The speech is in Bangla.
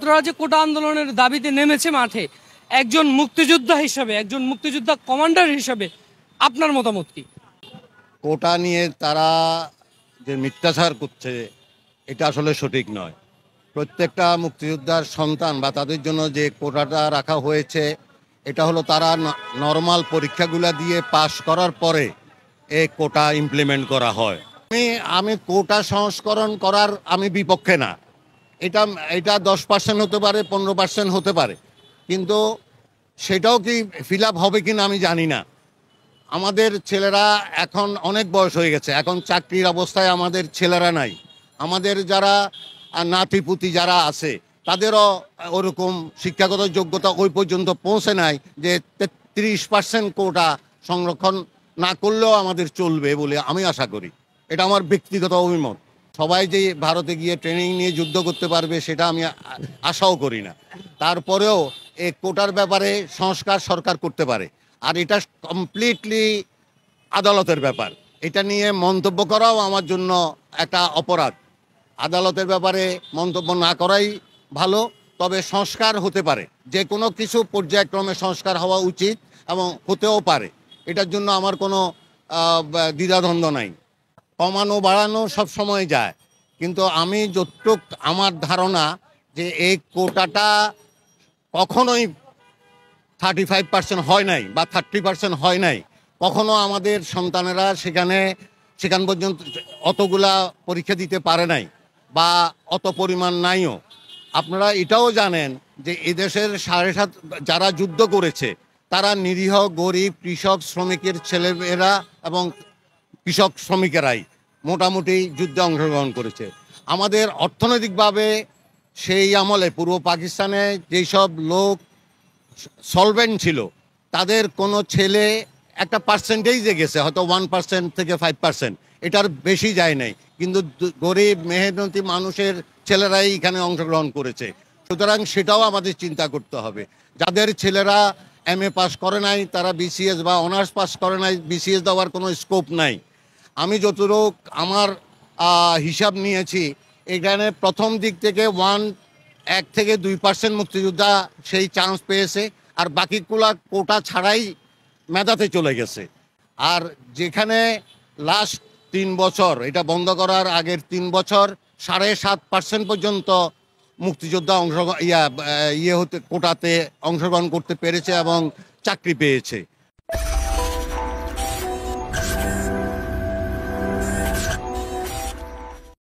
ছাত্ররা যে কোটা আন্দোলনের দাবিতে নেমেছে মাঠে, একজন মুক্তিযোদ্ধা হিসাবে, একজন মুক্তিযোদ্ধা কমান্ডার হিসাবে আপনার মতামত কি? কোটা নিয়ে তারা যে মিথ্যাচার করছে এটা আসলে সঠিক নয়। প্রত্যেকটা মুক্তিযোদ্ধার সন্তান বা তাদের জন্য যে কোটাটা রাখা হয়েছে এটা হলো তারা নর্মাল পরীক্ষাগুলো দিয়ে পাশ করার পরে এই কোটা ইমপ্লিমেন্ট করা হয়। আমি কোটা সংস্করণ করার আমি বিপক্ষে না। এটা এটা 10% হতে পারে, 15% হতে পারে, কিন্তু সেটাও কি ফিল আপ হবে কিনা আমি জানি না। আমাদের ছেলেরা এখন অনেক বয়স হয়ে গেছে, এখন চাকরির অবস্থায় আমাদের ছেলেরা নাই। আমাদের যারা নাতিপুতি যারা আছে তাদেরও ওরকম শিক্ষাগত যোগ্যতা ওই পর্যন্ত পৌঁছে নাই যে 33% কোটা সংরক্ষণ না করলেও আমাদের চলবে বলে আমি আশা করি। এটা আমার ব্যক্তিগত অভিমত। সবাই যে ভারতে গিয়ে ট্রেনিং নিয়ে যুদ্ধ করতে পারবে সেটা আমি আশাও করি না। তারপরেও এই কোটার ব্যাপারে সংস্কার সরকার করতে পারে, আর এটা কমপ্লিটলি আদালতের ব্যাপার। এটা নিয়ে মন্তব্য করাও আমার জন্য একটা অপরাধ। আদালতের ব্যাপারে মন্তব্য না করাই ভালো, তবে সংস্কার হতে পারে, যে কোনো কিছু পর্যায়ক্রমে সংস্কার হওয়া উচিত এবং হতেও পারে। এটার জন্য আমার কোনো দ্বিধাদ্বন্দ্ব নাই। কমানো বাড়ানো সব সময় যায়, কিন্তু আমি যতটুক আমার ধারণা যে এই কোটাটা কখনোই 35% হয় নাই বা 30% হয় নাই। কখনো আমাদের সন্তানেরা সেখান পর্যন্ত অতগুলা পরীক্ষা দিতে পারে নাই বা অত পরিমাণ নাইও। আপনারা এটাও জানেন যে এদেশের 7.5 যারা যুদ্ধ করেছে তারা নিরীহ গরিব কৃষক শ্রমিকের ছেলেমেয়েরা এবং কৃষক শ্রমিকেরাই মোটামুটি যুদ্ধে অংশগ্রহণ করেছে। আমাদের অর্থনৈতিকভাবে সেই আমলে পূর্ব পাকিস্তানে যেই সব লোক সলভেন্ট ছিল তাদের কোনো ছেলে একটা পার্সেন্টেজে গেছে, হয়তো 1% থেকে 5%, এটার বেশি যায় নাই, কিন্তু গরিব মেহনতি মানুষের ছেলেরাই এখানে অংশগ্রহণ করেছে। সুতরাং সেটাও আমাদের চিন্তা করতে হবে। যাদের ছেলেরা MA পাস করে নাই, তারা BCS বা অনার্স পাস করে নাই, BCS দেওয়ার কোনো স্কোপ নাই। আমি যতটুকু আমার হিসাব নিয়েছি, এখানে প্রথম দিক থেকে 1 থেকে 2% মুক্তিযোদ্ধা সেই চান্স পেয়েছে, আর বাকিগুলা কোটা ছাড়াই মেধাতে চলে গেছে। আর যেখানে লাস্ট 3 বছর, এটা বন্ধ করার আগের 3 বছর 7.5% পর্যন্ত মুক্তিযোদ্ধা কোটাতে অংশগ্রহণ করতে পেরেছে এবং চাকরি পেয়েছে।